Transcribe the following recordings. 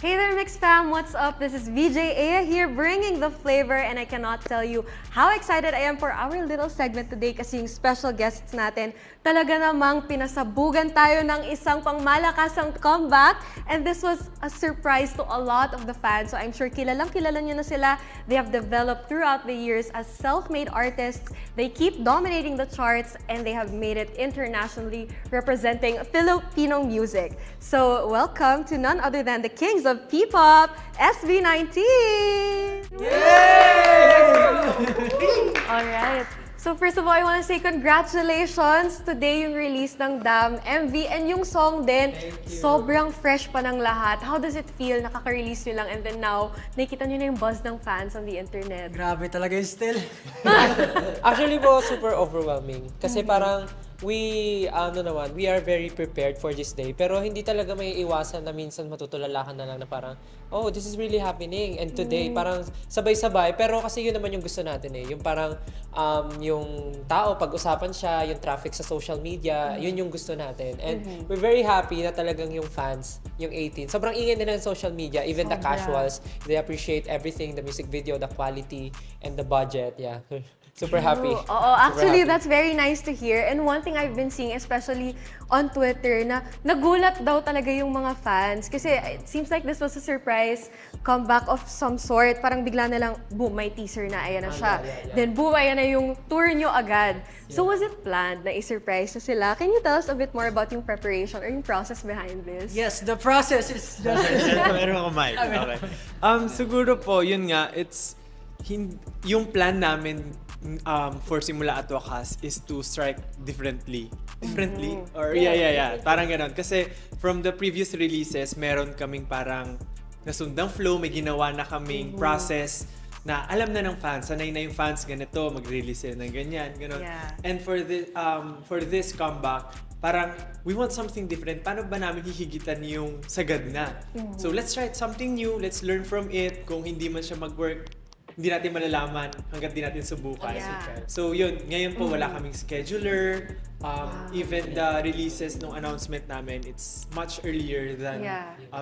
Hey there, Mix Fam! What's up? This is VJ Eya here, bringing the flavor, and I cannot tell you how excited I am for our little segment today kasi yung special guests natin talaga namang pinasabugan tayo ng isang pangmalakasang comeback, and this was a surprise to a lot of the fans. So I'm sure kilalang kilala nyo na sila. They have developed throughout the years as self-made artists. They keep dominating the charts, and they have made it internationally, representing Filipino music. So welcome to none other than the kings of P-pop, SB19! Alright. So first of all, I want to say congratulations! Today yung release ng Damn MV and yung song din, sobrang fresh pa ng lahat. How does it feel? Nakaka-release nyo lang and then now, nakikita nyo na yung buzz ng fans on the internet. Grabe talaga yung still. Actually po, super overwhelming. Kasi parang we are very prepared for this day. Pero hindi talaga may iwasan na minsan matutulala ka na lang na parang, oh, this is really happening. And today, parang sabay-sabay. Pero kasi yun naman yung gusto natin eh. Yung parang, yung tao, pag-usapan siya, yung traffic sa social media, yun yung gusto natin. And we're very happy na talagang yung fans, yung 18, sobrang ingay nila ng social media, even the casuals, they appreciate everything, the music video, the quality, and the budget, yeah. Super happy. Oo, actually, that's very nice to hear. And one thing I've been seeing, especially on Twitter, na nagulat daw talaga yung mga fans. Kasi it seems like this was a surprise comeback of some sort. Parang bigla na lang, boom, may teaser na, ayan na siya. Then boom, ayan na yung tour nyo agad. So was it planned na i-surprise na sila? Can you tell us a bit more about yung preparation or yung process behind this? Yes, the process is just... Meron ako mic. Okay. Siguro po, yun nga, yung plan namin for Simula at Wakas is to strike differently. Or yeah. Parang ganon. Kasi from the previous releases, meron kaming parang nasundang flow, may ginawa na kaming process na alam na ng fans, sanay na yung fans ganito, mag-release sila ng ganyan, ganon. Yeah. And for this comeback, parang we want something different. Paano ba namin hihigitan yung sagad na? So let's try something new, let's learn from it. Kung hindi man siya mag-work, hindi natin malalaman hanggat di natin subukan. Yeah. So yun, ngayon po wala kaming scheduler. Even the releases ng announcement namin, it's much earlier than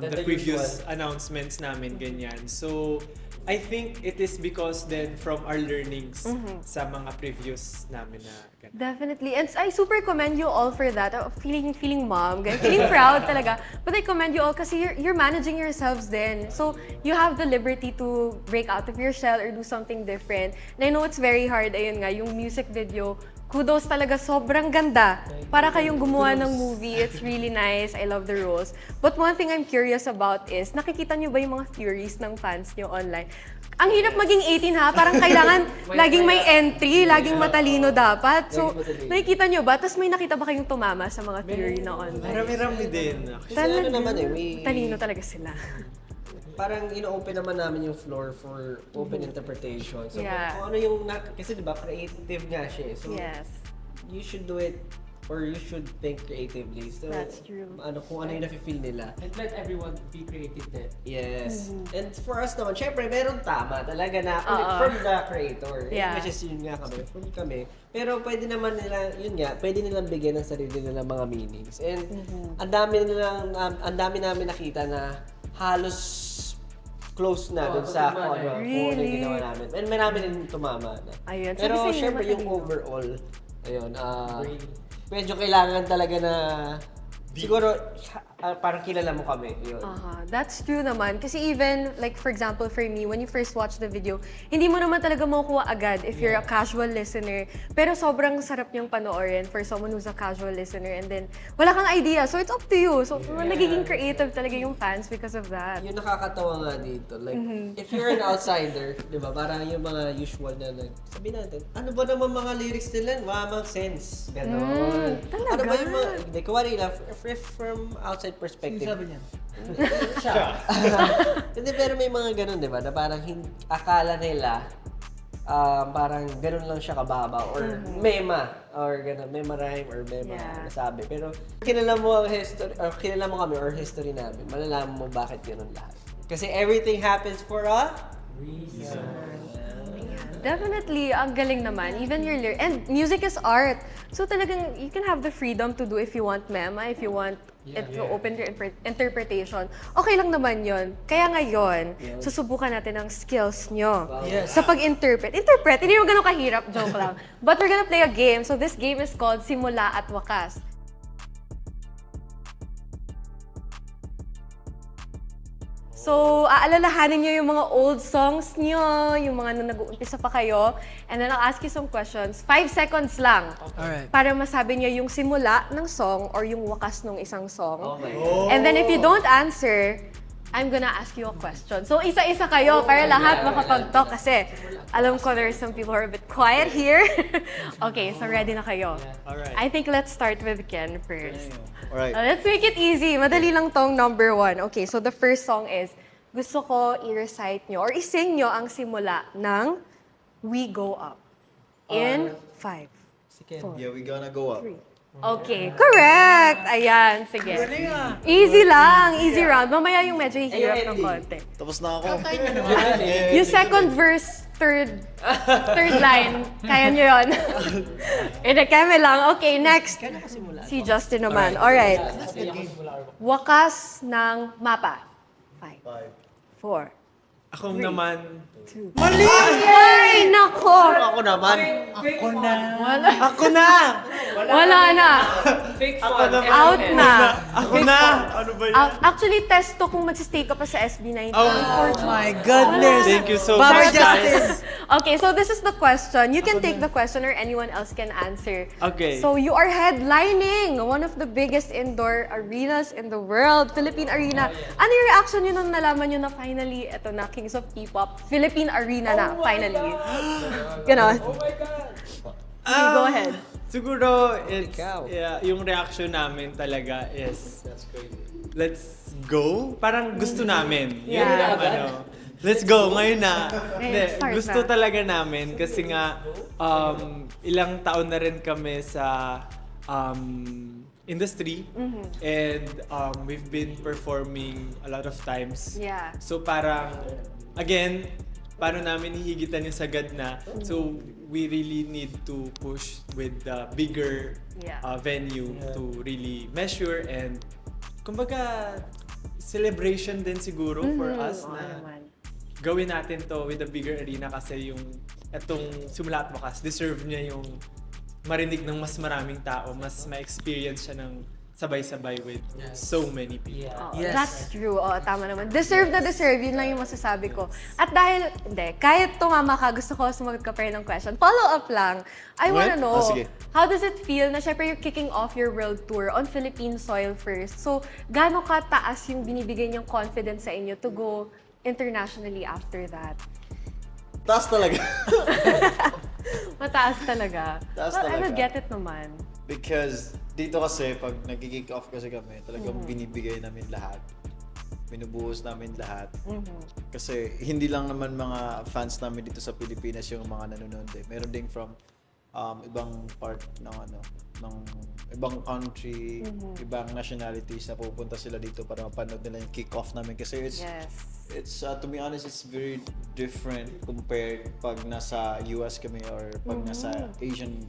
the previous announcements namin, ganyan. So I think it is because then from our learnings sa mga previous namin na ganyan. Definitely. And I super commend you all for that. Feeling mom, feeling proud talaga. But I commend you all kasi you're managing yourselves then. So you have the liberty to break out of your shell or do something different. And I know it's very hard. Ayun nga, yung music video, kudos talaga, sobrang ganda. Para kayong gumawa ng movie, it's really nice. I love the roles. But one thing I'm curious about is, nakikita niyo ba yung mga theories ng fans niyo online? Ang hirap maging 18 ha, parang kailangan laging may entry, laging matalino dapat. So, nakikita niyo ba? Tapos may nakita ba kayong tumama sa mga theory na online? Marami-rami din. Kasi ano naman eh, Talino talaga sila. parang ino-open naman namin yung floor for open interpretation. So kung ano yung, kasi diba creative nga siya eh. So you should do it or you should think creatively. So, that's true. Kung ano yung nafe-feel nila. And let everyone be creative then. Yes. And for us naman, syempre, meron tama talaga na from the creator. Which is yun nga kami, from kami. Pero pwede naman nila, yun nga, pwede nilang bigyan ng sarili nilang mga meanings. And ang dami namin nakita na halos close na dun sa kung ano yung ginawa namin. And marami rin tumama na. Ayun. Pero syempre yung overall, ayun, medyo kailangan talaga na siguro parang kilala mo kami. Yun. That's true naman. Kasi even, like for example, for me, when you first watch the video, hindi mo naman talaga makukuha agad if you're a casual listener. Pero sobrang sarap niyang panoorin for someone who's a casual listener and then wala kang idea. So it's up to you. So nagiging creative talaga yung fans because of that. Yung nakakatawa nga dito, like, if you're an outsider, di ba, parang yung mga usual na sabi natin, ano ba naman mga lyrics nila? Wala mang sense. Ganon. Ano ba yung mga, like, kuwari lang, from outside perspective. Sabi niya. Siya. Hindi, pero may mga ganun, di ba? Na parang akala nila, parang ganun lang siya kababa or mema or ganun, mema rhyme or mema nasabi. Pero kilala mo ang history, or kilala mo kami or history namin, malalaman mo bakit ganun lahat. Kasi everything happens for a reason. Definitely, ang galing naman. Even your lyrics. And music is art. So talagang, you can have the freedom to do if you want mema, if you want it to open your interpretation. Okay lang naman yon. Kaya ngayon, susubukan natin ang skills nyo sa pag-interpret. Interpret, hindi naman ganun kahirap, joke lang. But we're gonna play a game. So this game is called Simula at Wakas. So, aalalahanin nyo yung mga old songs nyo, yung mga nung nag-uumpisa pa kayo. And then I'll ask you some questions. 5 seconds lang. Alright. Para masabi nyo yung simula ng song or yung wakas ng isang song. And then if you don't answer, I'm gonna ask you a question. So, isa-isa kayo para lahat makapag-talk kasi alam ko there's some people who are a bit quiet here. Okay, so ready na kayo. Alright. I think let's start with Ken first. Alright. Let's make it easy. Madali lang tong number 1. Okay, so the first song is, gusto ko i-recite nyo or i-sing nyo ang simula ng We Go Up. In 5, 4, Yeah, we gonna go up. 3. Okay, correct! Ayan, sige. Easy lang, easy round. Mamaya yung medyo hihirap ng konti. Tapos na ako. Yung second verse, third line, kaya nyo yun. Keme lang. Okay, next. Si Justin naman. Alright. Wakas ng mapa. 5, 4. Ako naman, Ay, nako! Ako naman. ako na! Wala na. Fake Ako fun. naman. Out na. Ako na! Ano ba yun? Actually, test to kung mag-stay ka pa sa SB19. Oh my goodness. Thank you so Baba much, Justin. guys. Okay, so this is the question. You can take the question or anyone else can answer. Okay. So you are headlining one of the biggest indoor arenas in the world, Philippine Arena. Ano yung reaction nyo nung nalaman nyo na finally, eto na, Kings of P-pop, Philippine Arena na, finally? Ganon. Okay, go ahead. Siguro, it's, yung reaction namin talaga is, let's go. Parang gusto namin. Yun Yeah. yung ano. Let's go, ngayon na. Hindi, start gusto na. talaga namin kasi nga ilang taon na rin kami sa industry and we've been performing a lot of times. Yeah. So parang, again, paano namin hihigitan yung sagad na. So we really need to push with the bigger venue to really measure and kumbaga celebration din siguro for us Oo na naman. gawin natin to with a bigger arena kasi yung etong Simula at Wakas, deserve niya yung marinig ng mas maraming tao, mas ma-experience siya ng sabay-sabay with so many people. Oo, Yes. That's true. Oo, tama naman. Deserve na deserve. Yun lang yung masasabi ko. At dahil, kahit tumama ka, gusto ko sumagot ka pa rin ng question. Follow up lang. I wanna know, sige. how does it feel na syempre you're kicking off your world tour on Philippine soil first? So, gaano kataas yung binibigay niyang confidence sa inyo to go internationally after that? Taas talaga. Mataas talaga. Taas Well, I will talaga. get it naman. Because dito kasi, pag nag-kick off kasi kami, talagang binibigay namin lahat. Binubuhos namin lahat. Kasi hindi lang naman mga fans namin dito sa Pilipinas yung mga nanonood eh. Meron ding from ibang part ng ng ibang country, ibang nationalities na pupunta sila dito para mapanood nila yung kick-off namin. Kasi it's to be honest, it's very different compared pag nasa US kami or pag nasa Asian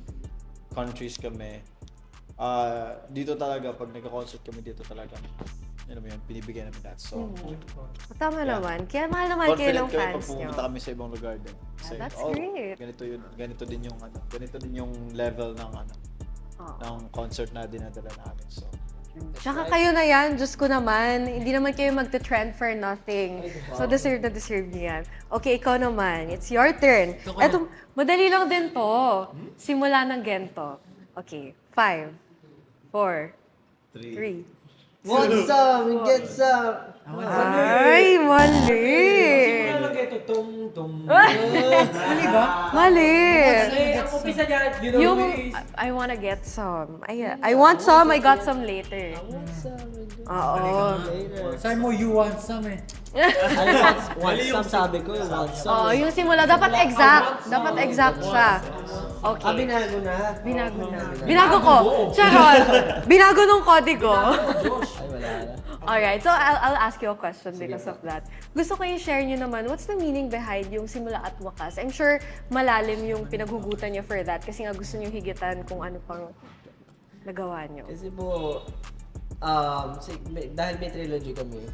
countries kami. Dito talaga, pag nagka-concert kami dito talaga, yun naman yun, binibigyan namin lahat. So, Tama naman. Kaya mahal naman kayo confident ng kami pag fans niyo. pumunta kami sa ibang lugar din. Kasi, that's great. Ganito yun, ganito din yung level ng ng concert na dinadala namin. So, Tsaka kayo na yan, Diyos ko naman, hindi naman kayo magte-trend for nothing. So deserve na deserve niyo yan. Okay, ikaw naman. It's your turn. Eto, madali lang din to. Simula ng gento. Okay, 5, 4, 3. Want some, get some. Ay, mali. Ano ito? Tung. Mali. Ang umpisa niya, you know, Yung, I wanna get some. I want some, I got some later. Oo. Sabi mo, you want some eh. Want some, sabi ko, want some. Oo, yung simula, dapat exact. Dapat exact siya. Okay. Binago na. Binago na. Binago ko. Charot. Binago nung kodigo. Ay, wala na. Alright, so I'll ask you a question because of that. Gusto ko i-share nyo naman, what's the meaning behind yung Simula at Wakas? I'm sure malalim yung pinaghugutan nyo for that kasi nga gusto nyo higitan kung ano pang nagawa nyo. Kasi po, dahil may trilogy kami,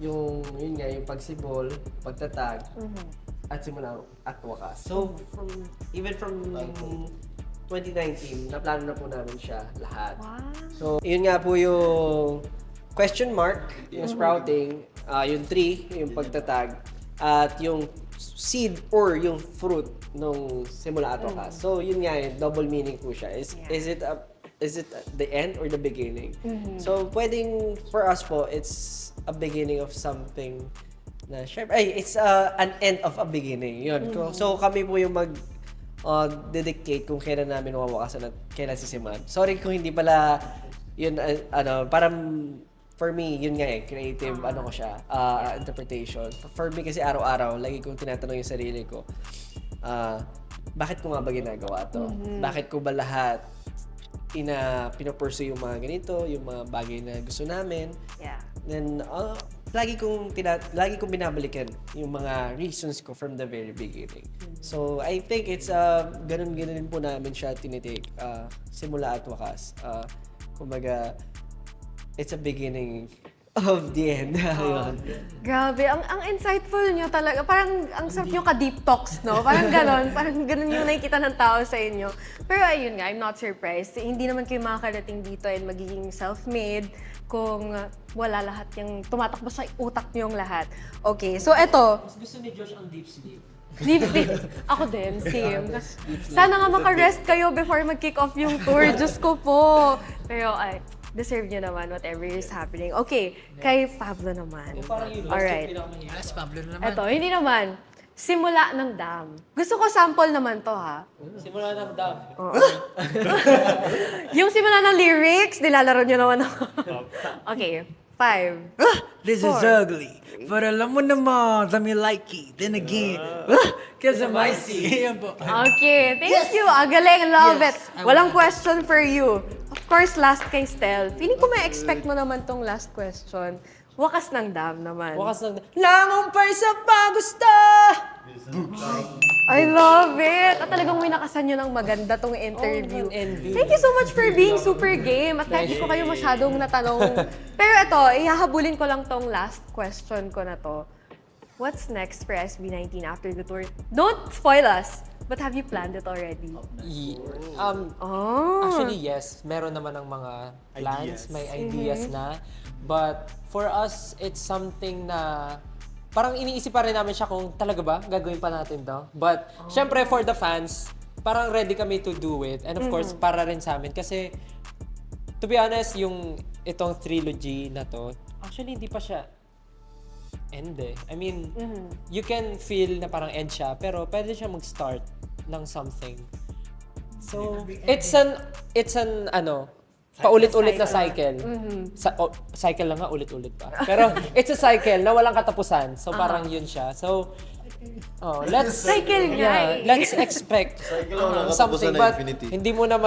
yun nga, yung pagsibol, pagtatag, at Simula at Wakas. So, even from 2019, naplano na po namin siya lahat. Wow. So, yun nga po yung question mark, yung sprouting, yung tree, yung pagtatag, at yung seed or yung fruit nung Simula at Wakas. So, yun nga yun, double meaning po siya. Is it the end or the beginning? So, pwedeng, for us po, it's a beginning of something na, it's an end of a beginning. Yun. So, kami po yung didictate kung kailan namin mawawakasan at kailan sisimulan. Sorry kung hindi pala yun, parang for me, yun nga creative, ko siya, interpretation. For me kasi araw-araw, lagi kong tinatanong yung sarili ko, bakit ko nga ba ginagawa to? Bakit ko ba lahat pinopursue yung mga ganito, yung mga bagay na gusto namin? Yeah. Then, lagi kong binabalikan yung mga reasons ko from the very beginning. So, I think it's ganun din po namin siya tinitake, Simula at Wakas. Kumbaga, it's a beginning of the end. Yun. Grabe, ang insightful nyo talaga. Parang ang sarap nyo ka-deep talks, no? Parang ganon yung nakikita ng tao sa inyo. Pero ayun nga, I'm not surprised. Hindi naman kayo makakarating dito and magiging self-made kung wala lahat yung tumatakbo sa utak nyo yung lahat. Okay, so eto. Mas gusto ni Josh ang deep sleep. Deep sleep. Ako din, same. Sana nga makarest kayo before mag-kick off yung tour. Diyos ko po. Pero ay, deserve nyo naman whatever is happening. Okay, kay Pablo naman. Parang yun, Alright. Yes, Pablo na naman. Eto, hindi naman. Simula ng dam. Gusto ko sample naman to, ha? Simula ng dam. Yung simula ng lyrics, nilalaro nyo naman ako. Okay, 5. This is ugly. But alam mo naman, dami like it. Then again, cause I'm icy. Yan po. Okay, thank you. Galing, love it. Walang question for you. Of course, last kay Stel. Feeling ko may expect mo naman tong last question. Wakas ng dam naman. Wakas ng langumpay sa pagusta! I love it! At talagang winakasan nyo ng maganda tong interview. Thank you so much for being super game. At kahit di ko kayo masyadong natanong. Pero ito, ihahabulin ko lang tong last question ko na to. What's next for SB19 after the tour? Don't spoil us, but have you planned it already? Actually, yes. Meron naman ng mga plans, may ideas na. But for us, it's something na parang iniisip pa rin namin siya kung talaga ba gagawin pa natin to. But syempre for the fans, parang ready kami to do it. And of course, para rin sa amin. Kasi to be honest, yung itong trilogy na to, actually hindi pa siya end eh. I mean, you can feel na parang end siya, pero pwede siya mag-start ng something. So, it's an paulit-ulit na cycle. Cycle lang nga, ulit-ulit pa. Pero it's a cycle na walang katapusan. So parang yun siya. So, let's expect something, but hindi mo na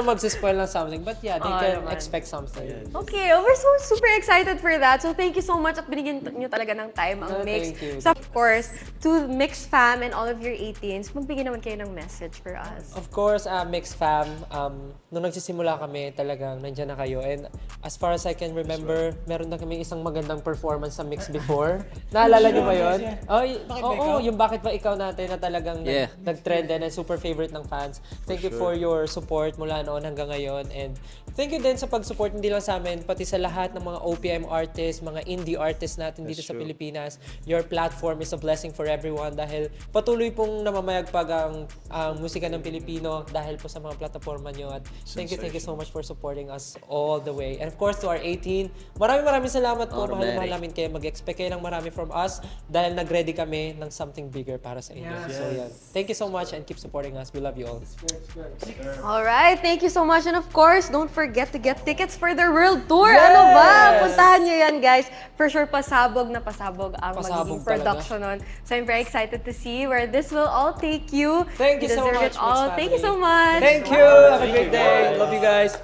mag-spoil ng something, but yeah, they can expect something. Okay, we're so super excited for that. So thank you so much at binigyan nyo talaga ng time ang Mix. Thank you. So of course, to Mix fam and all of your 18s, magbigay naman kayo ng message for us. Of course, Mix fam, nung nagsisimula kami, talagang nandiyan na kayo. And as far as I can remember, meron na kami isang magandang performance sa Mix before. Naalala niyo ba yun? Yung Bakit Ba Ikaw natin na talagang nag-trend and super favorite ng fans. Thank you for your support mula noon hanggang ngayon. And thank you din sa pag-support hindi lang sa amin, pati sa lahat ng mga OPM artists, mga indie artists natin dito sa Pilipinas. Your platform is a blessing for everyone dahil patuloy pong namamayagpag ang musika ng Pilipino dahil po sa mga plataforma nyo. At thank you so much for supporting us all the way. And of course, to our 18, maraming salamat po. Mahal namin kayo. Mag-expect kayo ng marami from us dahil nag-ready kami ng something bigger para sa inyo. So yan. Thank you so much and keep supporting us. We love you all. Alright, thank you so much. And of course, don't forget to get tickets for their world tour. Ano ba? Puntahan nyo yan, guys. For sure, pasabog ang magiging production nun. So I'm very excited to see where this will all take you. Thank you so much, Mix Thank you so much. Thank you. Have a great day. Love you guys.